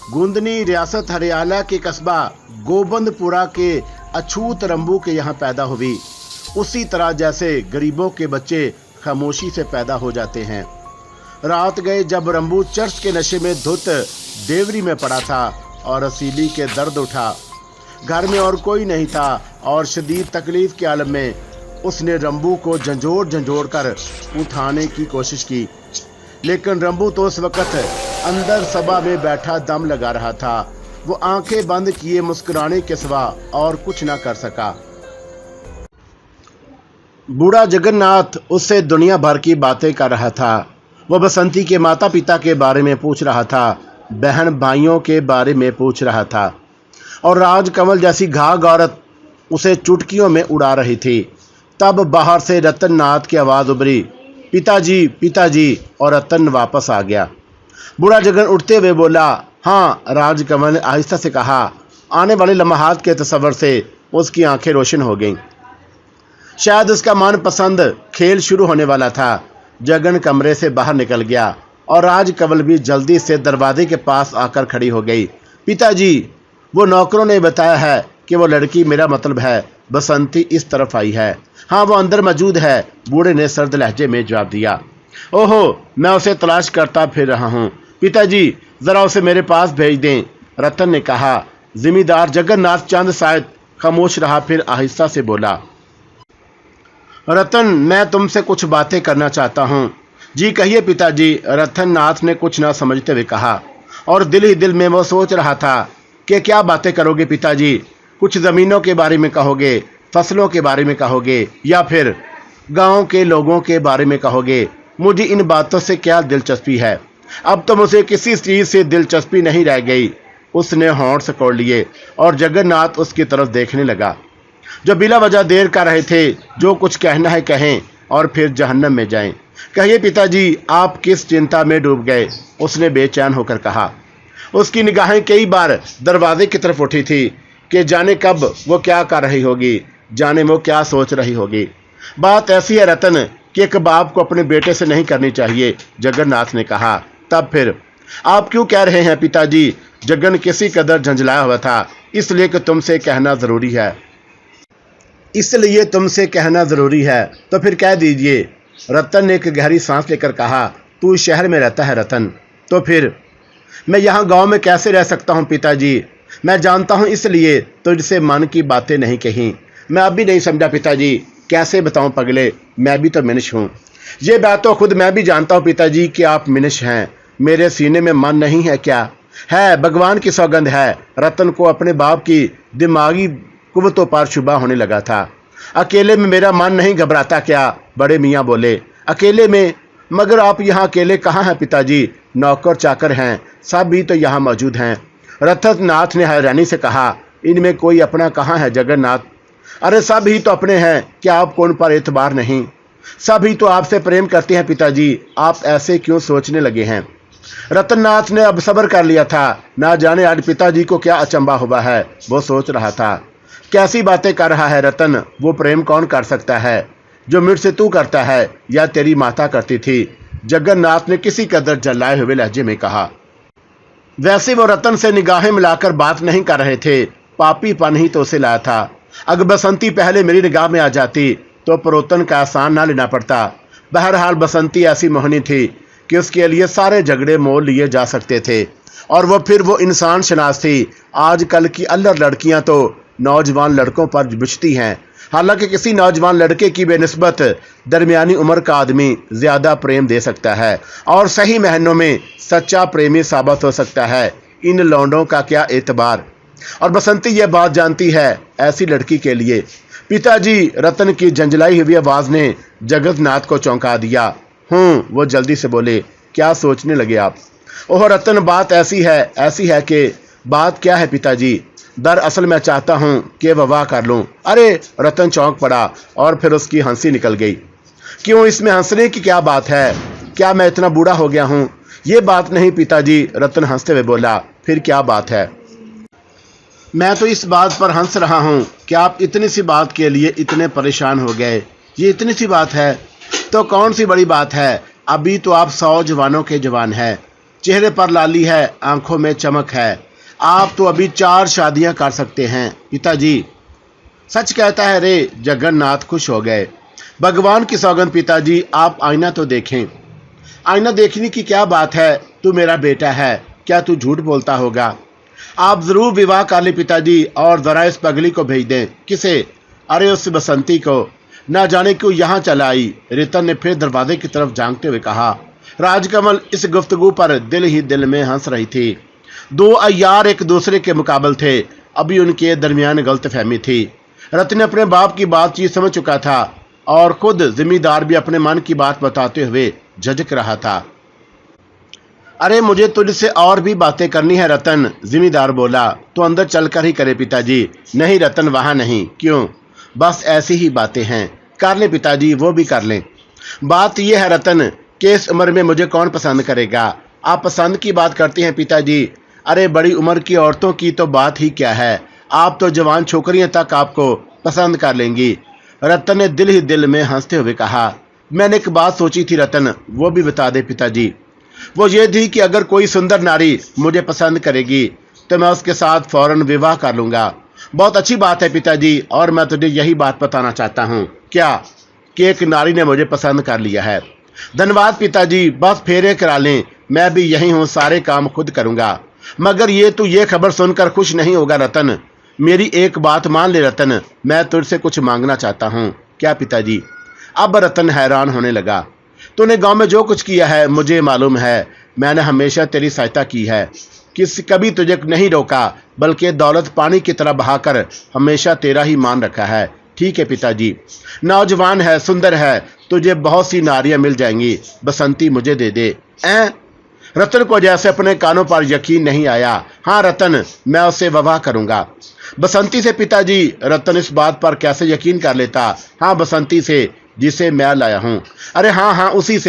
गुंदनी रियासत हरियाणा के कस्बा गोबंदपुरा के अछूत रंबू के यहाँ पैदा हुई। उसी तरह जैसे गरीबों के बच्चे खामोशी से पैदा हो जाते हैं। रात गए जब रंबू चर्च के नशे में धुत देवरी में पड़ा था और रसीली के दर्द उठा। घर में और कोई नहीं था और शदीद तकलीफ के आलम में उसने रंबू को झंझोड़ कर उठाने की कोशिश की, लेकिन रंबू तो उस वक्त अंदर सभा में बैठा दम लगा रहा था। वो आंखें बंद किए मुस्कुराने के सिवा और कुछ ना कर सका। बूढ़ा जगन्नाथ उससे दुनिया भर की बातें कर रहा था। वो बसंती के माता पिता के बारे में पूछ रहा था, बहन भाइयों के बारे में पूछ रहा था, और राजकमल जैसी घाघ औरत उसे चुटकियों में उड़ा रही थी। तब बाहर से रतन नाथ की आवाज़ उभरी, पिताजी पिताजी, और रतन वापस आ गया। बूढ़ा जगन उठते हुए बोला, हाँ। राजकमल ने आहिस्ता से कहा। आने वाले लम्हात के तस्वर से उसकी आंखें रोशन हो गईं। शायद उसका मनपसंद खेल शुरू होने वाला था। जगन कमरे से बाहर निकल गया और राजकमल भी जल्दी से दरवाजे के पास आकर खड़ी हो गई। पिताजी, वो नौकरों ने बताया है कि वो लड़की, मेरा मतलब है बसंती, इस तरफ आई है। हाँ, वो अंदर मौजूद है, बूढ़े ने सर्द लहजे में जवाब दिया। ओहो, मैं उसे तलाश करता फिर रहा हूँ। पिताजी, जरा उसे मेरे पास भेज दें, रतन ने कहा। जिम्मेदार जगन्नाथ चंद शायद खामोश रहा, फिर आहिस्ता से बोला, रतन, मैं तुमसे कुछ बातें करना चाहता हूँ। जी कहिए पिताजी, रतन नाथ ने कुछ ना समझते हुए कहा, और दिल ही दिल में वो सोच रहा था कि क्या बातें करोगे पिताजी। कुछ ज़मीनों के बारे में कहोगे, फसलों के बारे में कहोगे, या फिर गांव के लोगों के बारे में कहोगे। मुझे इन बातों से क्या दिलचस्पी है, अब तो मुझे किसी चीज़ से दिलचस्पी नहीं रह गई। उसने होंठ सिकोड़ लिए और जगन्नाथ उसकी तरफ देखने लगा, जो बिला वजह देर कर रहे थे। जो कुछ कहना है कहें और फिर जहन्नम में जाएं। कहिए पिताजी, आप किस चिंता में डूब गए, उसने बेचैन होकर कहा। उसकी निगाहें कई बार दरवाजे की तरफ उठी थी कि जाने कब वो क्या कर रही होगी, जाने वो क्या सोच रही होगी। बात ऐसी है रतन कि एक बाप को अपने बेटे से नहीं करनी चाहिए, जगन्नाथ ने कहा। तब फिर आप क्यों कह रहे हैं पिताजी? जगन किसी कदर झंझलाया हुआ था। इसलिए कि तुमसे कहना ज़रूरी है, इसलिए तुमसे कहना ज़रूरी है, तो फिर कह दीजिए। रतन ने एक गहरी सांस लेकर कहा, तू शहर में रहता है रतन, तो फिर मैं यहाँ गांव में कैसे रह सकता हूँ पिताजी? मैं जानता हूँ, इसलिए तुझसे मन की बातें नहीं कहीं। मैं अब भी नहीं समझा पिताजी, कैसे बताऊँ पगले, मैं भी तो मनुष्य हूँ। ये बात तो खुद मैं भी जानता हूँ पिताजी कि आप मनुष्य हैं। मेरे सीने में मन नहीं है क्या? है, भगवान की सौगंध है। रतन को अपने बाप की दिमागी कुव्वतों पर शुबा होने लगा था। अकेले में मेरा मन नहीं घबराता क्या? बड़े मियाँ बोले। अकेले में? मगर आप यहाँ अकेले कहाँ हैं पिताजी? नौकर चाकर हैं, सब भी तो यहाँ मौजूद हैं। रतननाथ ने हैरानी से कहा, इनमें कोई अपना कहाँ है जगन्नाथ? अरे सब ही तो अपने हैं, क्या आपको उन पर एतबार नहीं? सब ही तो आपसे प्रेम करते हैं पिताजी, आप ऐसे क्यों सोचने लगे हैं? रतननाथ ने अब सब्र कर लिया था। ना जाने आज पिताजी को क्या अचंभा हुआ है, वो सोच रहा था। कैसी बातें कर रहा है रतन? वो प्रेम कौन कर सकता है जो मुझसे तू करता है या तेरी माता करती थी? जगन्नाथ ने किसी कदर जलाए हुए लहजे में कहा। वैसे वो रतन से निगाहें मिलाकर बात नहीं कर रहे थे, पापीपन ही तो उसे लाया था। अगर बसंती पहले मेरी निगाह में आ जाती तो परोतन का आसान ना लेना पड़ता। बहरहाल बसंती ऐसी मोहनी थी कि उसके लिए सारे झगड़े मोल लिए जा सकते थे, और वो इंसान शनास थी। आजकल की अल्लड़ लड़कियां तो नौजवान लड़कों पर बिछती हैं। हालांकि किसी नौजवान लड़के की बेनिस्बत दरमियानी उम्र का आदमी ज़्यादा प्रेम दे सकता है और सही मायनों में सच्चा प्रेमी साबित हो सकता है। इन लौंडों का क्या एतबार? और बसंती यह बात जानती है। ऐसी लड़की के लिए पिताजी, रतन की झंझलाई हुई आवाज़ ने जगन्नाथ को चौंका दिया। वो जल्दी से बोले, क्या सोचने लगे आप? ओह रतन, बात ऐसी है कि बात क्या है पिताजी? दरअसल मैं चाहता हूँ कि विवाह कर लूँ। अरे, रतन चौंक पड़ा और फिर उसकी हंसी निकल गई। क्यों, इसमें हंसने की क्या बात है? क्या मैं इतना बूढ़ा हो गया हूँ? ये बात नहीं पिताजी, रतन हंसते हुए बोला। फिर क्या बात है? मैं तो इस बात पर हंस रहा हूँ कि आप इतनी सी बात के लिए इतने परेशान हो गए। ये इतनी सी बात है तो कौन सी बड़ी बात है? अभी तो आप 100 जवानों के जवान हैं। चेहरे पर लाली है, आंखों में चमक है। आप तो अभी 4 शादियां कर सकते हैं पिताजी। सच कहता है रे। जगन्नाथ खुश हो गए। भगवान की सौगंध पिताजी, आप आईना तो देखें। आईना देखने की क्या बात है, तू मेरा बेटा है, क्या तू झूठ बोलता होगा? आप जरूर विवाह कर ले पिताजी, और जरा इस पगली को भेज दें। किसे? अरे उस बसंती को। ना जाने क्यों यहाँ चला आई। रतन ने फिर दरवाजे की तरफ झांकते हुए कहा। राजकमल इस गुफ्तगू पर दिल ही दिल में हंस रही थी। 2 अय्यार एक दूसरे के मुकाबल थे। अभी उनके दरमियान गलतफहमी थी। रतन अपने बाप की बातचीत समझ चुका था और खुद जिम्मेदार भी अपने मन की बात बताते हुए झिझक रहा था। अरे मुझे तुझसे और भी बातें करनी है रतन, जिम्मेदार बोला। तो अंदर चलकर ही करे पिताजी। नहीं रतन, वहां नहीं। क्यों? बस ऐसी ही बातें हैं। कर ले पिताजी, वो भी कर लें। बात यह है रतन कि इस उम्र में मुझे कौन पसंद करेगा? आप पसंद की बात करते हैं पिताजी। अरे बड़ी उम्र की औरतों की तो बात ही क्या है, आप तो जवान छोकरियां तक आपको पसंद कर लेंगी। रतन ने दिल ही दिल में हंसते हुए कहा। मैंने एक बात सोची थी रतन, वो भी बता दे पिताजी। वो ये थी कि अगर कोई सुंदर नारी मुझे पसंद करेगी तो मैं उसके साथ फौरन विवाह कर लूंगा। बहुत अच्छी बात है पिताजी, और मैं तुझे यही बात बताना चाहता हूँ। क्या? कि एक नारी ने मुझे पसंद कर लिया है। धन्यवाद पिताजी, बस फेरे करा लें, मैं भी यही हूँ, सारे काम खुद करूंगा। मगर ये खबर सुनकर खुश नहीं होगा रतन। मेरी एक बात मान ले रतन, मैं तुझसे कुछ मांगना चाहता हूँ। क्या पिताजी? अब रतन हैरान होने लगा। तूने गांव में जो कुछ किया है मुझे मालूम है। मैंने हमेशा तेरी सहायता की है, कभी तुझे नहीं रोका, बल्कि दौलत पानी की तरह बहाकर हमेशा तेरा ही मान रखा है। ठीक है पिताजी। नौजवान है, सुंदर है, तुझे बहुत सी नारियां मिल जाएंगी। बसंती मुझे दे दे। रतन को जैसे अपने कानों पर यकीन नहीं आया। हाँ रतन, मैं उससे विवाह करूंगा। बसंती से पिताजी? रतन इस बात पर कैसे यकीन कर लेता? हाँ बसंती से, जिसे मैं लाया हूँ। अरे हाँ, उसी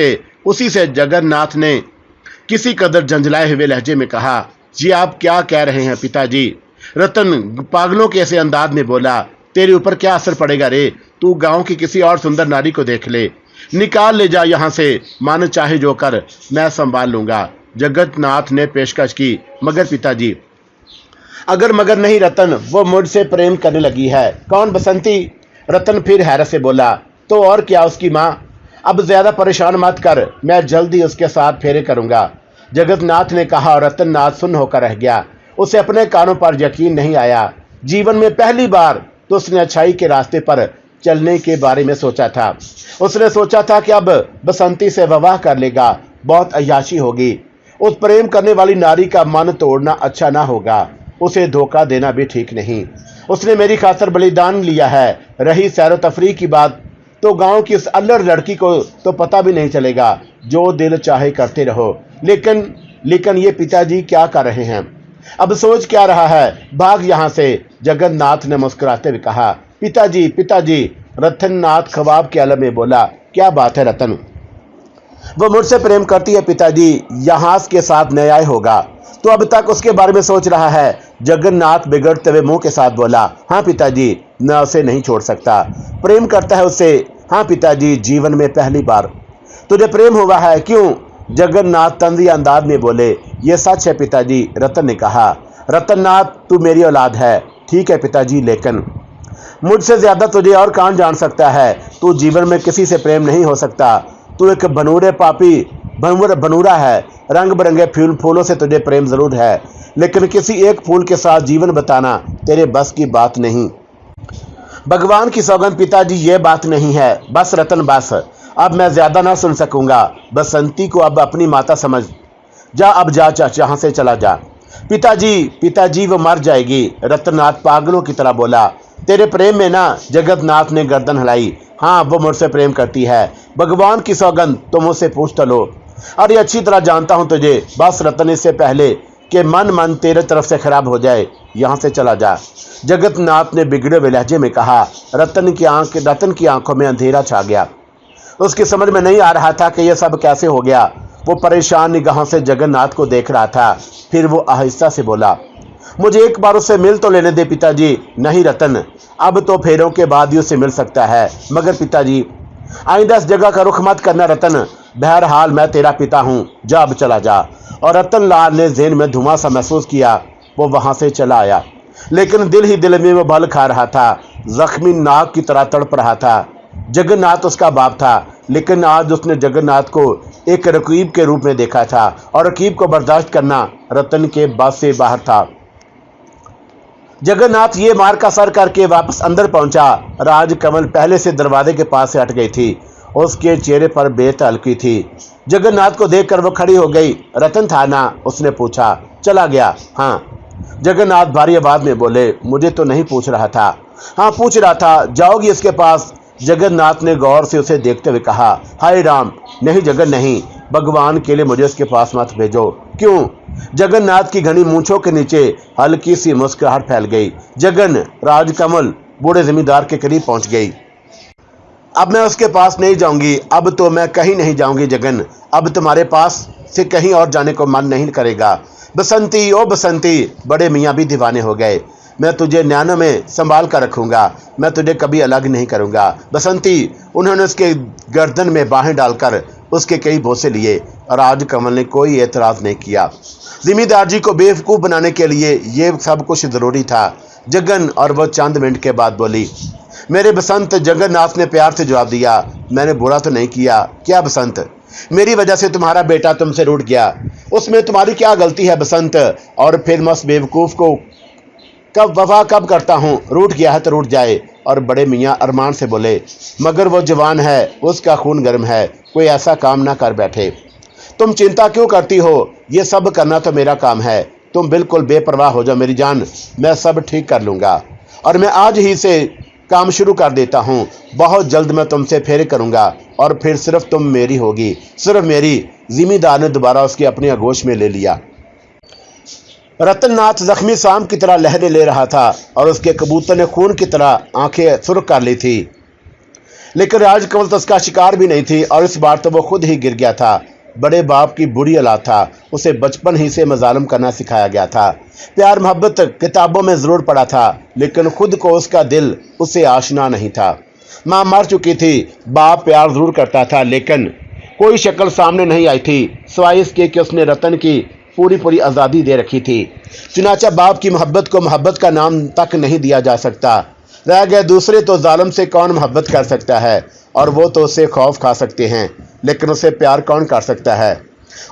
से। जगन्नाथ ने किसी कदर झंझलाए हुए लहजे में कहा। जी आप क्या कह रहे हैं पिताजी? रतन पागलों के ऐसे अंदाज में बोला। तेरे ऊपर क्या असर पड़ेगा रे? तू गांव की किसी और सुंदर नारी को देख ले, निकाल ले जा यहाँ से, मन चाहे जो कर, मैं संभाल लूंगा। जगन्नाथ ने पेशकश की। मगर पिताजी? अगर मगर नहीं रतन, वो मुझसे प्रेम करने लगी है। कौन? बसंती? रतन फिर हैरत से बोला। तो और क्या, उसकी माँ? अब ज्यादा परेशान मत कर, मैं जल्दी उसके साथ फेरे करूंगा, जगन्नाथ ने कहा। और रतननाथ सुन्न होकर रह गया। उसे अपने कानों पर यकीन नहीं आया। जीवन में पहली बार तो उसने अच्छाई के रास्ते पर चलने के बारे में सोचा था। उसने सोचा था कि अब बसंती से विवाह कर लेगा, बहुत अय्याशी होगी। उस प्रेम करने वाली नारी का मन तोड़ना अच्छा ना होगा, उसे धोखा देना भी ठीक नहीं। उसने मेरी खातिर बलिदान लिया है। रही सैरो तफरी की बात, तो गांव की उस अल्लड़ लड़की को तो पता भी नहीं चलेगा। जो दिल चाहे करते रहो। लेकिन ये पिताजी क्या कर रहे हैं? अब सोच क्या रहा है? भाग यहाँ से, जगन्नाथ ने मुस्कुराते हुए कहा। पिताजी। रतननाथ ख्वाब के आलम में बोला। क्या बात है रतन? वो मुझसे प्रेम करती है पिताजी, यहाँ के साथ न्याय होगा। तो अब तक उसके बारे में सोच रहा है? जगन्नाथ बिगड़ते हुए मुंह के साथ बोला। हाँ पिताजी, मैं उसे नहीं छोड़ सकता। प्रेम करता है उससे? हाँ पिताजी, जीवन में पहली बार। तुझे प्रेम हुआ है? क्यों? जगन्नाथ तंजी अंदाज में बोले। ये सच है पिताजी, रतन ने कहा। रतननाथ, तू मेरी औलाद है। ठीक है पिताजी, लेकिन मुझसे ज्यादा तुझे और कौन जान सकता है? तू जीवन में किसी से प्रेम नहीं हो सकता। तू एक बनूरा है। रंग बिरंगे फूलों से तुझे प्रेम जरूर है, लेकिन किसी एक फूल के साथ जीवन बताना तेरे बस की बात नहीं। भगवान की सौगंध पिताजी, ये बात नहीं है। बस रतन, बस। अब मैं ज्यादा ना सुन सकूंगा। बसंती को अब अपनी माता समझ। जा, अब जा, यहाँ से चला जा। पिताजी, वो मर जाएगी। रतननाथ पागलों की तरह बोला। तेरे प्रेम में ना? जगन्नाथ ने गर्दन हिलाई। हाँ, वो मुझसे प्रेम करती है। भगवान की सौगंध, तुम मुझसे पूछ तो लो। अरे अच्छी तरह जानता हूं तुझे। बस रतन, इससे पहले कि मन तेरे तरफ से खराब हो जाए, यहाँ से चला जा, जगन्नाथ ने बिगड़े हुए लहजे में कहा। रतन की आंखों में अंधेरा छा गया। उसकी समझ में नहीं आ रहा था कि यह सब कैसे हो गया। वो परेशान निगाहों से जगन्नाथ को देख रहा था। फिर वो आहिस्ता से बोला। मुझे एक बार उससे मिल तो लेने दे पिताजी। नहीं रतन, अब तो फेरों के बाद ही उससे मिल सकता है। मगर पिताजी, आइंदा इस जगह का रुख मत करना रतन। बहरहाल मैं तेरा पिता हूँ, जा अब चला जा। और रतन लाल ने जेन में धुआं सा महसूस किया। वो वहां से चला आया, लेकिन दिल ही दिल में वो बल खा रहा था, जख्मी नाग की तरह तड़प रहा था। जगन्नाथ उसका बाप था, लेकिन आज उसने जगन्नाथ को एक रकीब के रूप में देखा था और रकीब को बर्दाश्त करना रतन के बस से बाहर था। जगन्नाथ ये मार का सर करके वापस अंदर पहुंचा। राजकमल पहले से दरवाजे के पास से हट गई थी, उसके चेहरे पर बेतहल्की थी। जगन्नाथ को देखकर वो खड़ी हो गई। रतन था ना? उसने पूछा। चला गया? हाँ। जगन्नाथ भारी आवाज में बोले। मुझे तो नहीं पूछ रहा था। हाँ पूछ रहा था, जाओगी उसके पास? जगन्नाथ ने गौर से उसे देखते हुए कहा। हाय राम, नहीं जगन नहीं, भगवान के लिए मुझे उसके पास मत भेजो। क्यों? जगन्नाथ की घनी मूंछों के नीचे हल्की सी मुस्कुराहट फैल गई। जगन, राजकमल बूढ़े जमींदार के करीब पहुंच गई। अब मैं उसके पास नहीं जाऊंगी, अब तो मैं कहीं नहीं जाऊंगी जगन, अब तुम्हारे पास से कहीं और जाने को मन नहीं करेगा। बसंती, ओ बसंती, बड़े मियाँ भी दीवाने हो गए। मैं तुझे न्यानों में संभाल कर रखूंगा, मैं तुझे कभी अलग नहीं करूंगा। बसंती। उन्होंने उसके गर्दन में बाहें डालकर उसके कई बोसे लिए। राजकमल ने कोई एतराज नहीं किया। जिम्मेदार जी को बेवकूफ़ बनाने के लिए ये सब कुछ जरूरी था। जगन। और वो चंद मिनट के बाद बोली। मेरे बसंत, जगन्नाथ ने प्यार से जवाब दिया। मैंने बुरा तो नहीं किया। क्या बसंत? मेरी वजह से तुम्हारा बेटा तुमसे रूठ गया, उसमें तुम्हारी क्या गलती है बसंत? और फिर मैं उस बेवकूफ़ को कब वफा कब करता हूँ? रूठ गया है तो रूठ जाए। और बड़े मियाँ अरमान से बोले। मगर वो जवान है, उसका खून गर्म है, कोई ऐसा काम ना कर बैठे। तुम चिंता क्यों करती हो? ये सब करना तो मेरा काम है। तुम बिल्कुल बेपरवाह हो जाओ मेरी जान, मैं सब ठीक कर लूँगा। और मैं आज ही से काम शुरू कर देता हूँ। बहुत जल्द मैं तुमसे फेरे करूँगा और फिर सिर्फ तुम मेरी होगी, सिर्फ मेरी। जिम्मेदार ने दोबारा उसकी अपनी आगोश में ले लिया। रतननाथ जख्मी शाम की तरह लहरें ले रहा था और उसके कबूतर ने खून की तरह आंखें सुर्ख कर ली थी। लेकिन राजकमल तो उसका शिकार भी नहीं थी और इस बार तो वो खुद ही गिर गया था। बड़े बाप की बुरी औलाद था, उसे बचपन ही से मजालम करना सिखाया गया था। प्यार मोहब्बत किताबों में ज़रूर पढ़ा था, लेकिन खुद को उसका दिल उससे आशना नहीं था। माँ मर चुकी थी, बाप प्यार ज़रूर करता था, लेकिन कोई शक्ल सामने नहीं आई थी, सिवाय इसके कि उसने रतन की पूरी पूरी आज़ादी दे रखी थी। चुनाचा बाप की मोहब्बत को मोहब्बत का नाम तक नहीं दिया जा सकता। रह गए दूसरे, तो जालिम से कौन मोहब्बत कर सकता है? और वो तो उससे खौफ खा सकते हैं, लेकिन उससे प्यार कौन कर सकता है?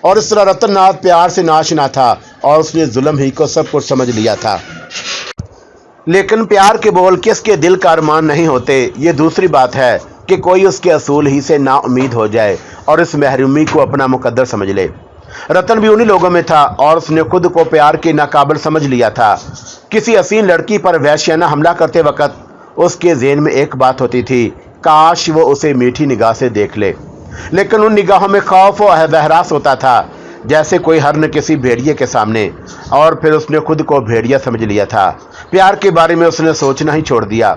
और इस तरह रतननाथ प्यार से नाशना था और उसने जुल्म ही को सब कुछ समझ लिया था। लेकिन प्यार के बोल किसके दिल का अरमान नहीं होते। ये दूसरी बात है कि कोई उसके असूल ही से ना उम्मीद हो जाए और इस महरूमी को अपना मुकद्दर समझ ले। रतन भी उन्हीं लोगों में था और उसने खुद को प्यार के नाकाबिल समझ लिया था। किसी हसीन लड़की पर वहशियाना हमला करते वक्त उसके ज़हन में एक बात होती थी, काश वो उसे मीठी निगाह से देख ले। लेकिन उन निगाहों में खौफ और बहरास होता था, जैसे कोई हरन किसी भेड़िए के सामने। और फिर उसने खुद को भेड़िया समझ लिया था। प्यार के बारे में उसने सोचना ही छोड़ दिया।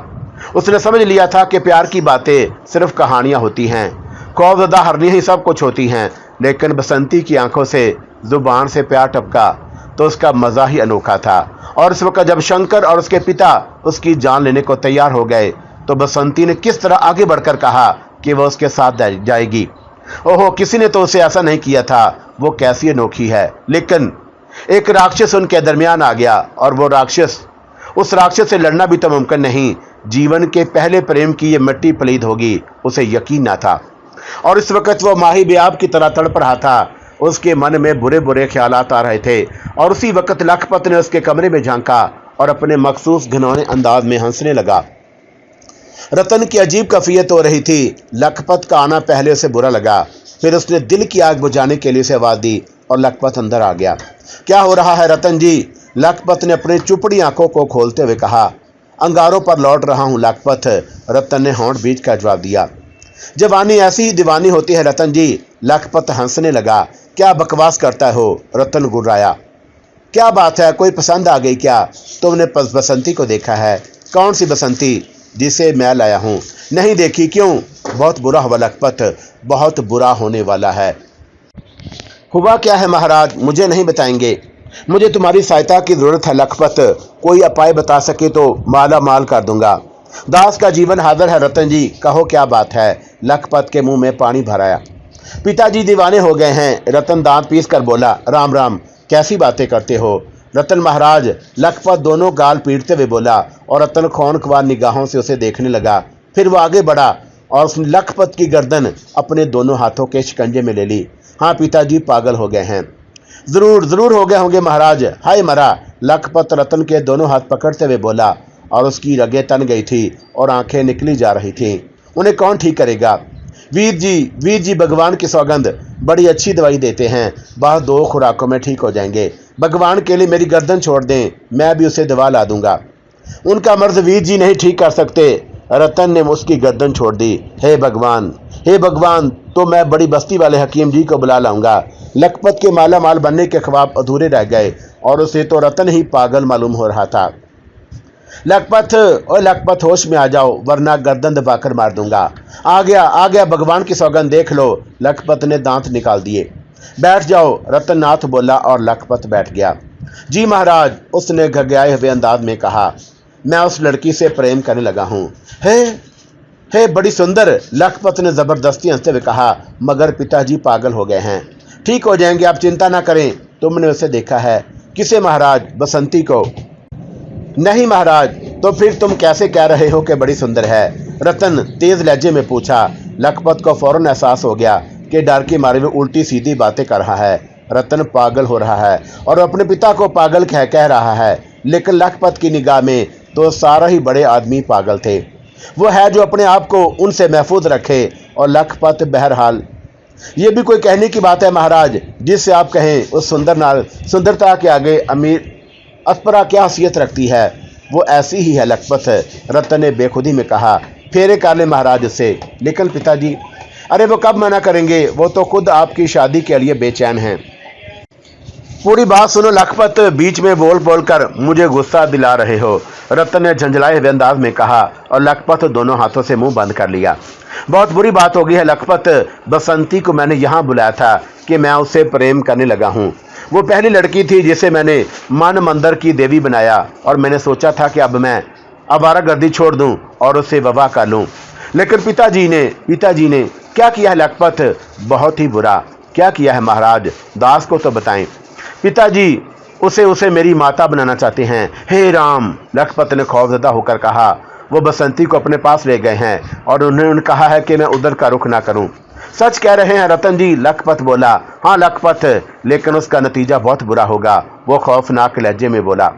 उसने समझ लिया था कि प्यार की बातें सिर्फ कहानियाँ होती हैं, खौफज़दा हरनियाँ ही सब कुछ होती हैं। लेकिन बसंती की आंखों से जुबान से प्यार टपका तो उसका मज़ा ही अनोखा था। और इस वक्त जब शंकर और उसके पिता उसकी जान लेने को तैयार हो गए, तो बसंती ने किस तरह आगे बढ़कर कहा कि वह उसके साथ जाएगी। ओहो, किसी ने तो उसे ऐसा नहीं किया था। वो कैसी अनोखी है। लेकिन एक राक्षस उनके दरमियान आ गया और वो राक्षस, उस राक्षस से लड़ना भी तो मुमकिन नहीं। जीवन के पहले प्रेम की ये मिट्टी पलीद होगी, उसे यकीन न था। और इस वक्त वो माही बेआब की तरह तड़प रहा था। उसके मन में बुरे बुरे ख्यालात आ रहे थे। और उसी वक्त लखपत ने उसके कमरे में झांका और अपने मखसूस घिनौने अंदाज में हंसने लगा। रतन की अजीब कैफियत हो रही थी। लखपत का आना पहले उसे बुरा लगा, फिर उसने दिल की आग बुझाने के लिए उसे आवाज़ दी और लखपत अंदर आ गया। क्या हो रहा है रतन जी? लखपत ने अपनी चुपड़ी आंखों को खोलते हुए कहा। अंगारों पर लौट रहा हूँ लखपत, रतन ने होंठ बीच का जवाब दिया। जवानी ऐसी ही दीवानी होती है रतन जी। लखपत हंसने लगा। क्या बकवास करता हो? रतन गुर्राया। क्या बात है, कोई पसंद आ गई क्या? तुमने बसंती को देखा है? कौन सी बसंती? जिसे मैं लाया हूँ। नहीं देखी। क्यों? बहुत बुरा हुआ लखपत, बहुत बुरा होने वाला है। हुआ क्या है महाराज, मुझे नहीं बताएंगे? मुझे तुम्हारी सहायता की जरूरत है लखपत, कोई उपाय बता सके तो माला माल कर दूंगा। दास का जीवन हाजिर है रतन जी, कहो क्या बात है? लखपत के मुंह में पानी भर आया। पिताजी दीवाने हो गए हैं। रतन दांत पीस कर बोला, राम राम, कैसी बातें करते हो रतन महाराज। लखपत दोनों गाल पीटते हुए बोला और रतन खौंखवार निगाहों से उसे देखने लगा। फिर वो आगे बढ़ा और उसने लखपत की गर्दन अपने दोनों हाथों के शिकंजे में ले ली। हाँ पिताजी पागल हो गए हैं। जरूर जरूर हो गए होंगे महाराज, हाय मरा। लखपत रतन के दोनों हाथ पकड़ते हुए बोला और उसकी रगें तन गई थी और आंखें निकली जा रही थीं। उन्हें कौन ठीक करेगा? वीर जी भगवान की सौगंध, बड़ी अच्छी दवाई देते हैं, बस 2 खुराकों में ठीक हो जाएंगे। भगवान के लिए मेरी गर्दन छोड़ दें, मैं भी उसे दवा ला दूंगा। उनका मर्ज वीर जी नहीं ठीक कर सकते। रतन ने उसकी गर्दन छोड़ दी। हे भगवान, तो मैं बड़ी बस्ती वाले हकीम जी को बुला लाऊंगा। लखपत के माला माल बनने के ख्वाब अधूरे रह गए और उसे तो रतन ही पागल मालूम हो रहा था। लखपत होश में आ जाओ, वरना गर्दन दबाकर मार दूंगा। आ गया भगवान की सौगंध, देख लो। लखपत ने दांत निकाल दिए। बैठ जाओ, रतननाथ बोला और लखपत बैठ गया। जी महाराज, उसने घबराए हुए अंदाज में कहा, मैं उस लड़की से प्रेम करने लगा हूँ। हे बड़ी सुंदर, लखपत ने जबरदस्ती हंसते हुए कहा, मगर पिताजी पागल हो गए हैं। ठीक हो जाएंगे, आप चिंता ना करें। तुमने उसे देखा है? किसे महाराज? बसंती को? नहीं महाराज। तो फिर तुम कैसे कह रहे हो कि बड़ी सुंदर है? रतन तेज लहजे में पूछा। लखपत को फौरन एहसास हो गया कि डर के मारे में उल्टी सीधी बातें कर रहा है। रतन पागल हो रहा है और अपने पिता को पागल कह रहा है, लेकिन लखपत की निगाह में तो सारा ही बड़े आदमी पागल थे। वो है जो अपने आप को उनसे महफूज रखे। और लखपत बहरहाल, ये भी कोई कहने की बात है महाराज, जिससे आप कहें उस सुंदरता के आगे अमीर अस्परा क्या हैसियत रखती है? वो ऐसी ही है लखपत, रतन ने बेखुदी में कहा। फेरे कर ले महाराज उससे। लेकिन पिताजी, अरे वो कब मना करेंगे? वो तो खुद आपकी शादी के लिए बेचैन हैं। पूरी बात सुनो लखपत, बीच में बोल कर मुझे गुस्सा दिला रहे हो, रतन ने झंझलाए हुए अंदाज में कहा और लखपत दोनों हाथों से मुंह बंद कर लिया। बहुत बुरी बात हो गई है लखपत। बसंती को मैंने यहाँ बुलाया था कि मैं उससे प्रेम करने लगा हूँ। वो पहली लड़की थी जिसे मैंने मन मंदिर की देवी बनाया और मैंने सोचा था कि अब मैं आवारागर्दी छोड़ दूं और उससे विवाह कर लूं। लेकिन पिताजी ने क्या किया है लखपत? बहुत ही बुरा। क्या किया है महाराज? दास को तो बताएं। पिताजी उसे मेरी माता बनाना चाहते हैं। हे राम, लखपत ने खौफजदा होकर कहा। वो बसंती को अपने पास ले गए हैं और उन्होंने कहा है कि मैं उधर का रुख ना करूं। सच कह रहे हैं रतन जी, लखपत बोला। हाँ लखपत, लेकिन उसका नतीजा बहुत बुरा होगा, वो खौफनाक लहजे में बोला।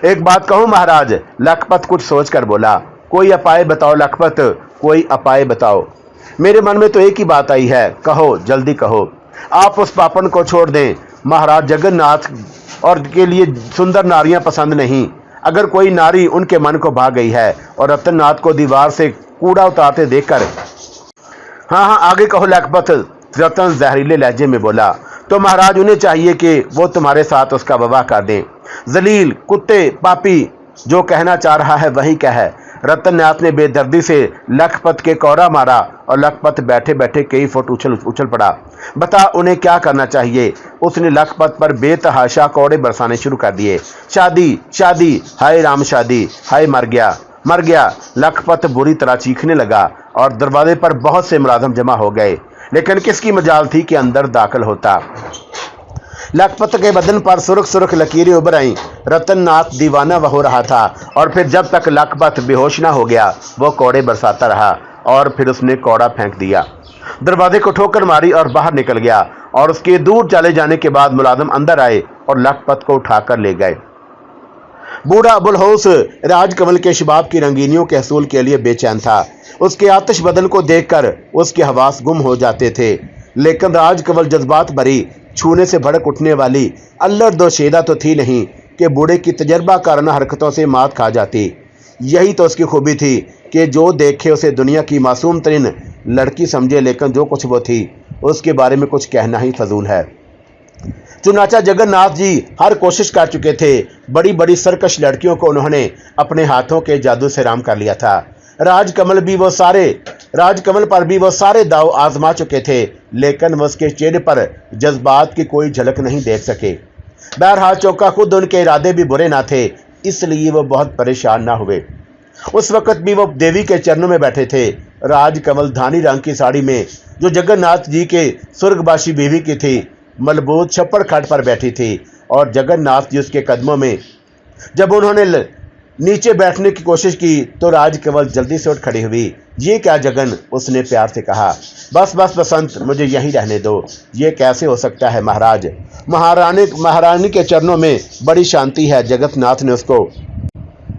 एक बात कहूं महाराज, लखपत कुछ सोचकर बोला। कोई उपाय बताओ लखपत, कोई उपाय बताओ। मेरे मन में तो एक ही बात आई है, कहो, जल्दी कहो। आप उस पापन को छोड़ दें महाराज। जगन्नाथ और के लिए सुंदर नारियां पसंद नहीं। अगर कोई नारी उनके मन को भा गई है और रतननाथ को दीवार से कूड़ा उतारते देखकर, हाँ आगे कहो लखपत, रतन जहरीले लहजे में बोला। तो महाराज उन्हें चाहिए कि वो तुम्हारे साथ उसका विवाह कर दें। जलील, कुत्ते, पापी, जो कहना चाह रहा है वही कह। रतननाथ ने बेदर्दी से लखपत के कौरा मारा और लखपत बैठे बैठे कई फुट उछल पड़ा। बता उन्हें क्या करना चाहिए? उसने लखपत पर बेतहाशा कौड़े बरसाने शुरू कर दिए। शादी, हाय राम, शादी, हाय मर गया। लखपत बुरी तरह चीखने लगा और दरवाजे पर बहुत से मुलाजिम जमा हो गए, लेकिन किसकी मजाल थी कि अंदर दाखिल होता। लखपत के बदन पर सुर्ख लकीरें उभर आईं। रतननाथ दीवाना हो रहा था और फिर जब तक लखपत बेहोश ना हो गया वो कौड़े बरसाता रहा और फिर उसने कौड़ा फेंक दिया, दरवाजे को ठोकर मारी और बाहर निकल गया। और उसके दूर चले जाने के बाद मुलाजिम अंदर आए और लखपत को उठाकर ले गए। बूढ़ा अबुल हौस राजकमल के शबाब की रंगीनियों के हसूल के लिए बेचैन था। उसके आतिश बदन को देखकर उसके हवास गुम हो जाते थे, लेकिन राजकमल जज्बात भरी, छूने से भड़क उठने वाली अल्लड़ दोशेदा तो थी नहीं कि बूढ़े की तजर्बा कारना हरकतों से मात खा जाती। यही तो उसकी खूबी थी कि जो देखे उसे दुनिया की मासूम तरीन लड़की समझे, लेकिन जो कुछ वो थी उसके बारे में कुछ कहना ही फजूल है। चुनाचा जगन्नाथ जी हर कोशिश कर चुके थे। बड़ी बड़ी सरकश लड़कियों को उन्होंने अपने हाथों के जादू से राम कर लिया था। राजकमल पर भी वो सारे दाव आजमा चुके थे, लेकिन वो उसके चेहरे पर जज्बात की कोई झलक नहीं देख सके। बहरहाल चौका खुद उनके इरादे भी बुरे ना थे, इसलिए वो बहुत परेशान ना हुए। उस वक्त भी वो देवी के चरणों में बैठे थे। राजकमल धानी रंग की साड़ी में, जो जगन्नाथ जी के स्वर्गवासी बीवी की थी, मलबूत छप्पड़ खाट पर बैठी थी और जगन्नाथ जी उसके कदमों में। जब उन्होंने नीचे बैठने की कोशिश की तो राजकमल जल्दी से उठ खड़ी हुई। ये क्या जगन, उसने प्यार से कहा। बस बस बसंत, मुझे यहीं रहने दो। ये कैसे हो सकता है महाराज, महारानी के चरणों में बड़ी शांति है, जगन्नाथ ने उसको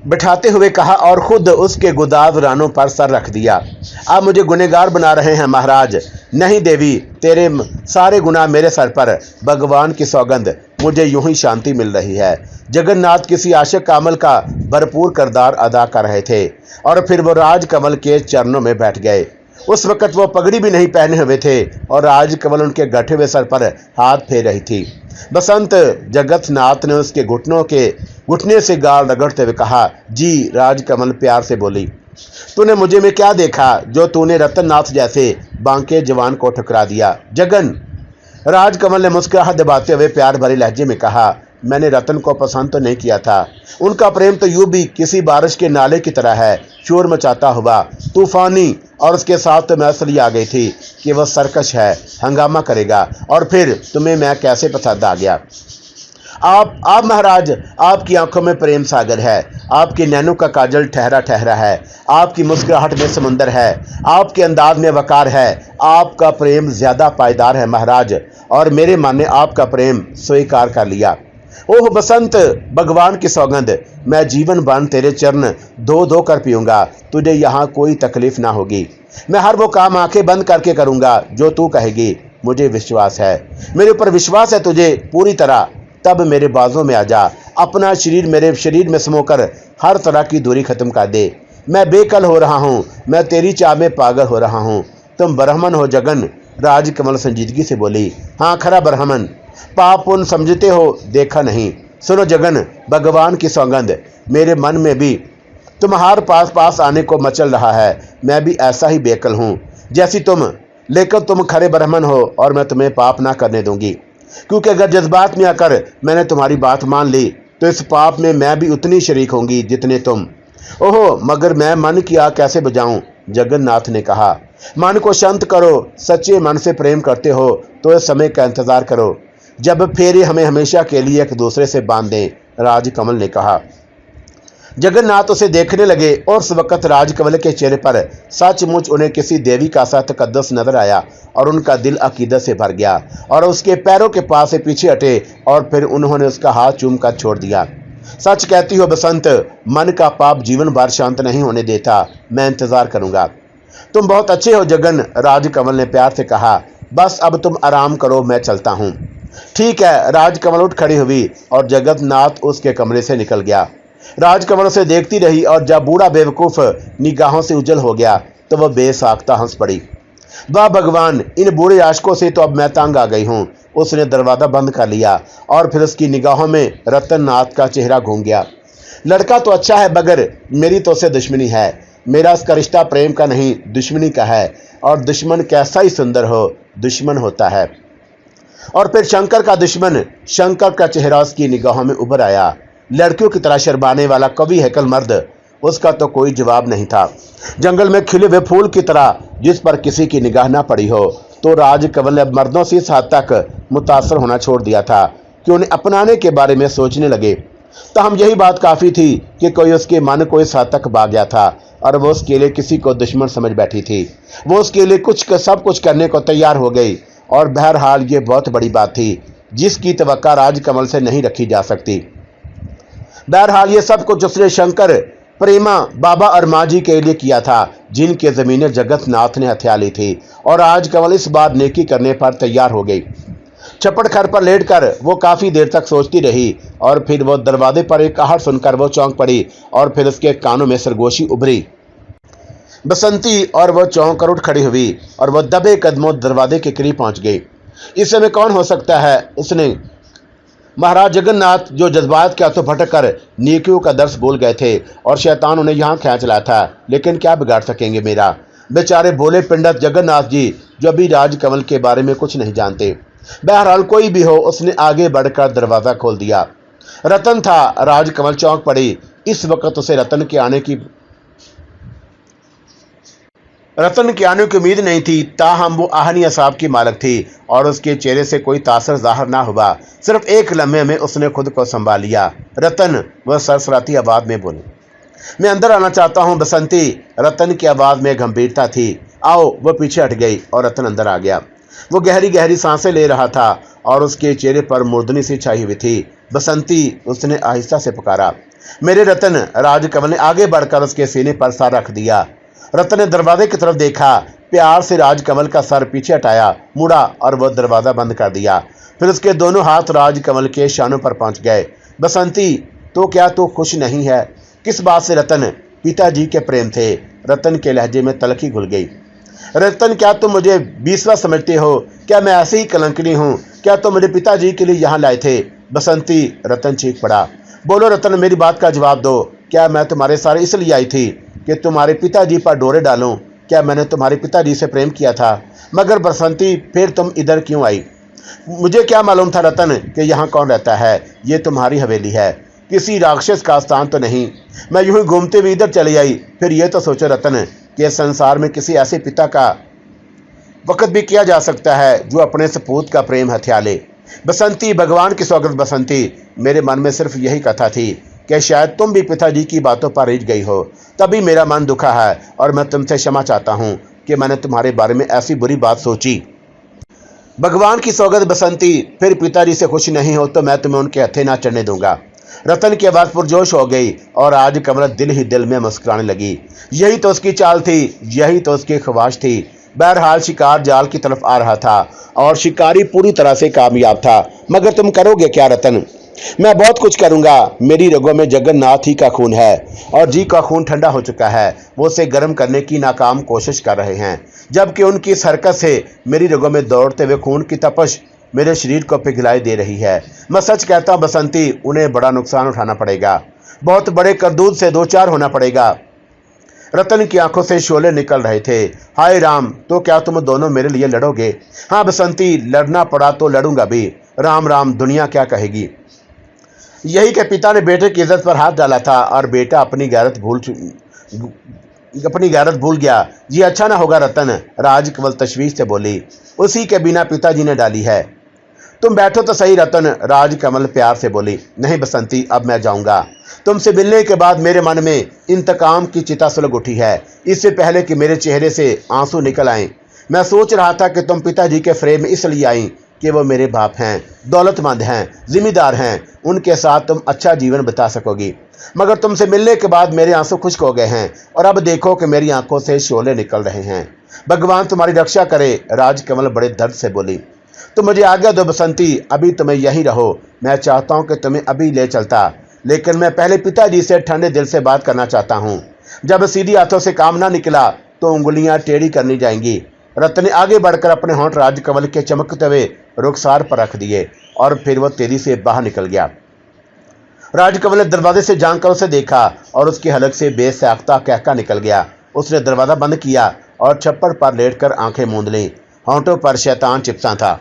बिठाते हुए कहा और खुद उसके गुदाज रानों पर सर रख दिया। आप मुझे गुनहगार बना रहे हैं महाराज। नहीं देवी, तेरे सारे गुनाह मेरे सर पर, भगवान की सौगंध, मुझे यूं ही शांति मिल रही है। जगन्नाथ किसी आशिक कामल का भरपूर किरदार अदा कर रहे थे और फिर वो राजकमल के चरणों में बैठ गए। उस वक़्त वो पगड़ी भी नहीं पहने हुए थे और राजकमल उनके गठे हुए सर पर हाथ फेर रही थी। बसंत, जगन्नाथ ने उसके घुटने से गाल रगड़ते हुए कहा। जी, राजकमल प्यार से बोली। तूने मुझे में क्या देखा जो तूने रतननाथ जैसे बांके जवान को ठुकरा दिया? जगन, राजकमल ने मुस्कुराहट दबाते हुए प्यार भरे लहजे में कहा। मैंने रतन को पसंद तो नहीं किया था। उनका प्रेम तो यूं भी किसी बारिश के नाले की तरह है, शोर मचाता हुआ, तूफानी, और उसके साथ तो मैं असली आ गई थी कि वह सरकश है, हंगामा करेगा। और फिर तुम्हें मैं कैसे पसंद आ गया? आप महाराज, आपकी आंखों में प्रेम सागर है, आपके नैनों का काजल ठहरा ठहरा है, आपकी मुस्कुराहट में समुंदर है, आपके अंदाज में वकार है, आपका प्रेम ज्यादा पायदार है महाराज, और मेरे मन ने आपका प्रेम स्वीकार कर लिया। ओह बसंत, भगवान की सौगंध, मैं जीवन भर तेरे चरण धो धो कर पीऊंगा, तुझे यहाँ कोई तकलीफ ना होगी। मैं हर वो काम आंखें बंद करके करूंगा जो तू कहेगी। मुझे विश्वास है, मेरे ऊपर विश्वास है तुझे पूरी तरह। तब मेरे बाजों में आ जा, अपना शरीर मेरे शरीर में समोकर हर तरह की दूरी खत्म कर दे। मैं बेकल हो रहा हूँ, मैं तेरी चाह में पागल हो रहा हूँ। तुम ब्राह्मण हो जगन, राजकमल संजीदगी से बोली। हाँ, खरा ब्राह्मण, पाप पुण्य समझते हो, देखा नहीं। सुनो जगन, भगवान की सौगंध, मेरे मन में भी तुम्हारे पास आने को मचल रहा है। मैं भी ऐसा ही बेकल हूँ जैसी तुम, लेकिन तुम खरे ब्राह्मण हो और मैं तुम्हें पाप ना करने दूंगी, क्योंकि अगर जज्बात में आकर मैंने तुम्हारी बात मान ली तो इस पाप में मैं भी उतनी शरीक होंगी जितने तुम। ओहो, मगर मैं मन की आग कैसे बुझाऊं? जगन्नाथ ने कहा। मन को शांत करो, सच्चे मन से प्रेम करते हो तो इस समय का इंतजार करो जब फेरे हमें हमेशा के लिए एक दूसरे से बांध दें, राजकमल ने कहा। जगन्नाथ उसे देखने लगे और उस वक्त राजकमल के चेहरे पर सचमुच उन्हें किसी देवी का सा तकद्दुस नजर आया और उनका दिल अकीदत से भर गया और उसके पैरों के पास से पीछे हटे और फिर उन्होंने उसका हाथ चूम कर छोड़ दिया। सच कहती हो बसंत, मन का पाप जीवन भर शांत नहीं होने देता। मैं इंतजार करूंगा। तुम बहुत अच्छे हो जगन, राजकमल ने प्यार से कहा। बस अब तुम आराम करो, मैं चलता हूँ। ठीक है, राजकमल उठ खड़ी हुई और जगन्नाथ उसके कमरे से निकल गया। राजकमल उसे देखती रही और जब बूढ़ा बेवकूफ निगाहों से उजल हो गया तो वह बेसाख्ता हंस पड़ी। वाह भगवान, इन बूढ़े आशिकों से तो अब मैं तंग आ गई हूँ। उसने दरवाजा बंद कर लिया और फिर उसकी निगाहों में रतननाथ का चेहरा घूम गया। लड़का तो अच्छा है मगर मेरी तो उससे दुश्मनी है। मेरा उसका रिश्ता प्रेम का नहीं, दुश्मनी का है, और दुश्मन कैसा ही सुंदर हो, दुश्मन होता है। और फिर शंकर का दुश्मन, शंकर का चेहरा उसकी निगाहों में उभर आया। लड़कियों की तरह शर्माने वाला कवि हैकल मर्द, उसका तो कोई जवाब नहीं था। जंगल में खिले हुए फूल की तरह जिस पर किसी की निगाह न पड़ी हो। तो राजकमल ने मर्दों से इस हद तक मुतासर होना छोड़ दिया था कि उन्हें अपनाने के बारे में सोचने लगे। तो हम यही बात काफ़ी थी कि कोई उसके मन को इस हद तक भाग गया था और वो उसके लिए किसी को दुश्मन समझ बैठी थी। वो उसके लिए सब कुछ करने को तैयार हो गई और बहरहाल ये बहुत बड़ी बात थी जिसकी तवक्का राजकमल से नहीं रखी जा सकती। बहरहाल ये सब कुछ उसने शंकर, प्रेमा, बाबा और माँ जी के लिए किया था जिनके ज़मीनें जगन्नाथ ने हथिया ली थी। और राजकमल इस बार नेकी करने पर तैयार हो गई। छप्पड़ खर पर लेटकर वो काफ़ी देर तक सोचती रही और फिर वो दरवाजे पर एक आहट सुनकर वो चौंक पड़ी और फिर उसके कानों में सरगोशी उभरी बसंती और वो चौंक कर उठ खड़ी हुई और वो दबे कदमों दरवाजे के करीब पहुंच गई। इस समय कौन हो सकता है? उसने महाराज जगन्नाथ, जो जज्बात के हाथों भटक कर नेकियों का दर्श भूल गए थे और शैतान उन्हें यहाँ खींच लाया था। लेकिन क्या बिगाड़ सकेंगे मेरा? बेचारे भोले पिंडत जगन्नाथ जी जो अभी राजकमल के बारे में कुछ नहीं जानते। बहरहाल कोई भी हो, उसने आगे बढ़कर दरवाज़ा खोल दिया। रतन था। राजकमल चौंक पड़ी। इस वक्त उसे रतन के आने की रतन के आने की उम्मीद नहीं थी, ताहम वो आहनी असाब की मालक थी और उसके चेहरे से कोई तासर जाहिर ना हुआ। सिर्फ एक लम्हे में उसने खुद को संभाल लिया। रतन, वह सरसराती आवाज में बोली। मैं अंदर आना चाहता हूँ बसंती। रतन की आवाज में गंभीरता थी। आओ। वह पीछे हट गई और रतन अंदर आ गया। वो गहरी गहरी सांसें ले रहा था और उसके चेहरे पर मुर्दनी सी छाई हुई थी। बसंती, उसने आहिस्ता से पुकारा। मेरे रतन। राजकमल ने आगे बढ़कर उसके सीने पर सर रख दिया। रतन ने दरवाजे की तरफ देखा, प्यार से राजकमल का सर पीछे हटाया, मुड़ा और वह दरवाजा बंद कर दिया। फिर उसके दोनों हाथ राजकमल के शानों पर पहुंच गए। बसंती, तो क्या तू खुश नहीं है? किस बात से रतन? पिताजी के प्रेम थे। रतन के लहजे में तलखी घुल गई। रतन, क्या तुम मुझे 20वां समझते हो? क्या मैं ऐसी ही कलंकनी हूँ? क्या तुम मुझे पिताजी के लिए यहाँ लाए थे? बसंती, रतन चीख पड़ा। बोलो रतन, मेरी बात का जवाब दो। क्या मैं तुम्हारे सारे इसलिए आई थी कि तुम्हारे पिताजी पर डोरे डालूं? क्या मैंने तुम्हारे पिताजी से प्रेम किया था? मगर बसंती, फिर तुम इधर क्यों आई? मुझे क्या मालूम था रतन कि यहाँ कौन रहता है। ये तुम्हारी हवेली है, किसी राक्षस का स्थान तो नहीं। मैं यूं ही घूमते हुए इधर चली आई। फिर ये तो सोचो रतन कि संसार में किसी ऐसे पिता का वक़्त भी किया जा सकता है जो अपने सपूत का प्रेम हथिया ले। बसंती, भगवान की सौगंध बसंती, मेरे मन में सिर्फ यही कथा थी कि शायद तुम भी पिताजी की बातों पर रिझ गई हो, तभी मेरा मन दुखा है और मैं तुमसे क्षमा चाहता हूँ कि मैंने तुम्हारे बारे में ऐसी बुरी बात सोची। भगवान की सौगंध बसंती, फिर पिताजी से खुश नहीं हो तो मैं तुम्हें उनके हथे ना चढ़ने दूंगा। रतन की आवाज पुरजोश हो गई और आज कमला दिल ही दिल में मुस्कुराने लगी। यही तो उसकी चाल थी, यही तो उसकी ख्वाहिश थी। बहरहाल शिकार जाल की तरफ आ रहा था और शिकारी पूरी तरह से कामयाब था। मगर तुम करोगे क्या रतन? मैं बहुत कुछ करूंगा। मेरी रगों में जगन्नाथ ही का खून है और जी का खून ठंडा हो चुका है। वो उसे गर्म करने की नाकाम कोशिश कर रहे हैं, जबकि उनकी इस हरकत से मेरी रगों में दौड़ते हुए खून की तपश मेरे शरीर को पिघलाई दे रही है। मैं सच कहता हूं बसंती, उन्हें बड़ा नुकसान उठाना पड़ेगा, बहुत बड़े करतूत से दो चार होना पड़ेगा। रतन की आंखों से शोले निकल रहे थे। हाय राम, तो क्या तुम दोनों मेरे लिए लड़ोगे? हाँ बसंती, लड़ना पड़ा तो लड़ूंगा भी। राम राम, दुनिया क्या कहेगी? यही कि पिता ने बेटे की इज्जत पर हाथ डाला था और बेटा अपनी गैरत भूल गया। ये अच्छा ना होगा रतन, राजकमल तशवीश से बोली। उसी के बिना पिताजी ने डाली है। तुम बैठो तो सही रतन, राजकमल प्यार से बोली। नहीं बसंती, अब मैं जाऊंगा। तुमसे मिलने के बाद मेरे मन में इंतकाम की चिता सुलग उठी है, इससे पहले कि मेरे चेहरे से आंसू निकल आए। मैं सोच रहा था कि तुम पिताजी के फ्रेम में इसलिए आई कि वो मेरे बाप हैं, दौलतमंद हैं, जिम्मेदार हैं, उनके साथ तुम अच्छा जीवन बिता सकोगी। मगर तुमसे मिलने के बाद मेरे आंसू खुश्क हो गए हैं और अब देखो कि मेरी आंखों से शोले निकल रहे हैं। भगवान तुम्हारी रक्षा करे, राजकमल बड़े दर्द से बोली। तो मुझे आज्ञा दो बसंती, अभी तुम्हें यहीं रहो। मैं चाहता हूं कि तुम्हें अभी ले चलता, लेकिन मैं पहले पिताजी से ठंडे दिल से बात करना चाहता हूं। जब सीधी हाथों से काम ना निकला तो उंगलियां टेढ़ी करनी जाएंगी। रतन ने आगे बढ़कर अपने होंठ राजकमल के चमकते हुए रुखसार पर रख दिए और फिर वह तेजी से बाहर निकल गया। राजकमल ने दरवाजे से झांक कर उसे देखा और उसकी हलक से बेसाख्ता कहका निकल गया। उसने दरवाजा बंद किया और छप्पर पर लेटकर आंखें मूंद लीं। होंठों पर शैतान चिपसा था।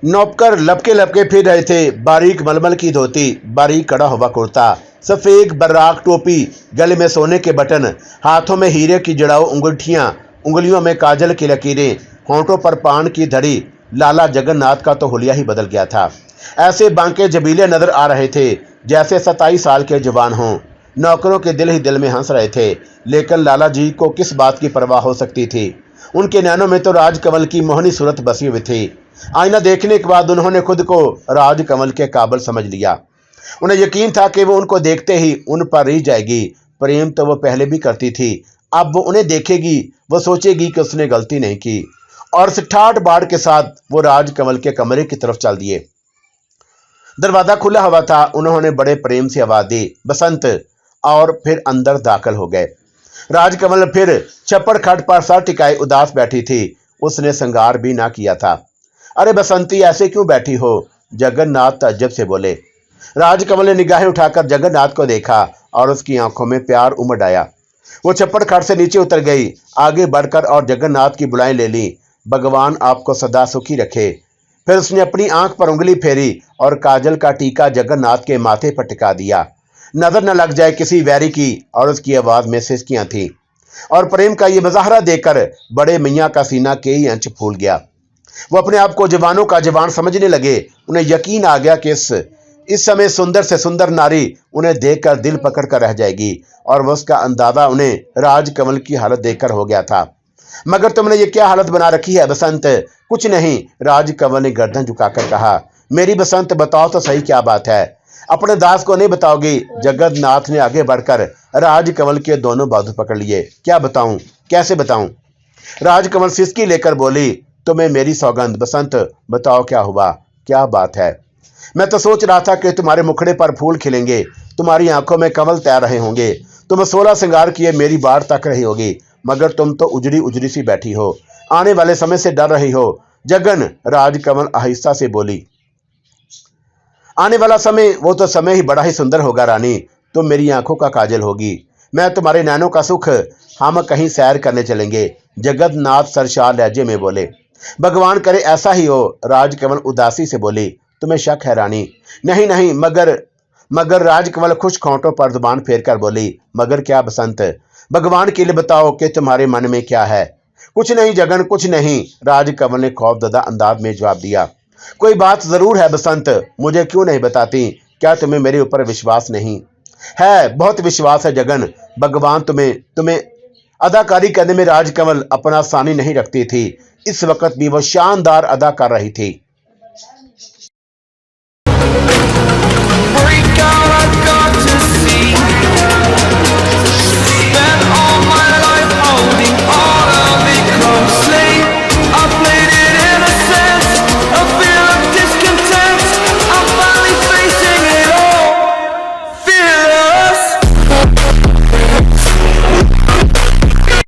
नौकर लपके लपके फिर रहे थे। बारीक मलमल की धोती, बारीक कड़ा हुआ कुर्ता, सफ़ेद बर्राक टोपी, गले में सोने के बटन, हाथों में हीरे की जड़ाऊ अंगूठियां, उंगलियों में काजल की लकीरें, होंठों पर पान की धड़ी। लाला जगन्नाथ का तो हुलिया ही बदल गया था। ऐसे बांके जबीले नजर आ रहे थे जैसे 27 साल के जवान हों। नौकरों के दिल ही दिल में हंस रहे थे, लेकिन लाला जी को किस बात की परवाह हो सकती थी? उनके नैनों में तो राजकमल की मोहनी सूरत बसी हुई थी। आईना देखने के बाद उन्होंने खुद को राजकमल के काबिल समझ लिया। उन्हें यकीन था कि वो उनको देखते ही उन पर रिझ जाएगी। प्रेम तो वो पहले भी करती थी, अब वो उन्हें देखेगी, वो सोचेगी कि उसने गलती नहीं की। और इस ठाठ बाढ़ के साथ वो राजकमल के कमरे की तरफ चल दिए। दरवाजा खुला हुआ था। उन्होंने बड़े प्रेम से आवाज दी, बसंत, और फिर अंदर दाखिल हो गए। राजकमल फिर छप्पड़ खट पर सर टिकाए उदास बैठी थी। उसने श्रृंगार भी ना किया था। अरे बसंती, ऐसे क्यों बैठी हो? जगन्नाथ ताज्जुब से बोले। राजकमल ने निगाहें उठाकर जगन्नाथ को देखा और उसकी आंखों में प्यार उमड़ आया। वो छप्पड़ खट से नीचे उतर गई, आगे बढ़कर और जगन्नाथ की बुलाएं ले ली। भगवान आपको सदा सुखी रखे। फिर उसने अपनी आंख पर उंगली फेरी और काजल का टीका जगन्नाथ के माथे पर टिका दिया। नजर न लग जाए किसी वैरी की। और उसकी आवाज में सिसकियां थी। और प्रेम का ये मुजाहरा देखकर बड़े मियाँ का सीना कई इंच फूल गया। वो अपने आप को जवानों का जवान समझने लगे। उन्हें यकीन आ गया कि इस समय सुंदर से सुंदर नारी उन्हें देखकर दिल पकड़ कर रह जाएगी, और वह उसका अंदाजा उन्हें राजकमल की हालत देखकर हो गया था। मगर तुमने ये क्या हालत बना रखी है बसंत? कुछ नहीं, राजकमल ने गर्दन झुकाकर कहा। मेरी बसंत, बताओ तो सही क्या बात है? अपने दास को नहीं बताओगी? जगन्नाथ ने आगे बढ़कर राजकमल के दोनों बाजू पकड़ लिए। क्या बताऊं, कैसे बताऊं? राजकमल सिसकी लेकर बोली। तुम्हें मेरी सौगंध बसंत, बताओ क्या हुआ, क्या बात है? मैं तो सोच रहा था कि तुम्हारे मुखड़े पर फूल खिलेंगे, तुम्हारी आंखों में कमल तैर रहे होंगे, तुम 16 श्रृंगार किए मेरी बाट तक रही होगी, मगर तुम तो उजड़ी उजड़ी सी बैठी हो, आने वाले समय से डर रही हो। जगन, राजकमल आहिस्ता से बोली, आने वाला समय, वो तो समय ही बड़ा ही सुंदर होगा रानी। तुम मेरी आंखों का काजल होगी, मैं तुम्हारे नैनों का सुख। हम कहीं सैर करने चलेंगे। जगन्नाथ सरशार लहजे में बोले। भगवान करे ऐसा ही हो। राजकमल उदासी से बोली। तुम्हें शक है रानी? नहीं नहीं, मगर राजकमल खुश खोंटों पर जुबान फेर कर बोली। मगर क्या बसंत? भगवान के लिए बताओ कि तुम्हारे मन में क्या है? कुछ नहीं जगन, कुछ नहीं, राजकमल ने खौफजदा अंदाज में जवाब दिया। कोई बात जरूर है बसंत, मुझे क्यों नहीं बताती? क्या तुम्हें मेरे ऊपर विश्वास नहीं है? बहुत विश्वास है जगन। भगवान तुम्हें अदाकारी करने में राजकमल अपना सानी नहीं रखती थी। इस वक्त भी वह शानदार अदा कर रही थी।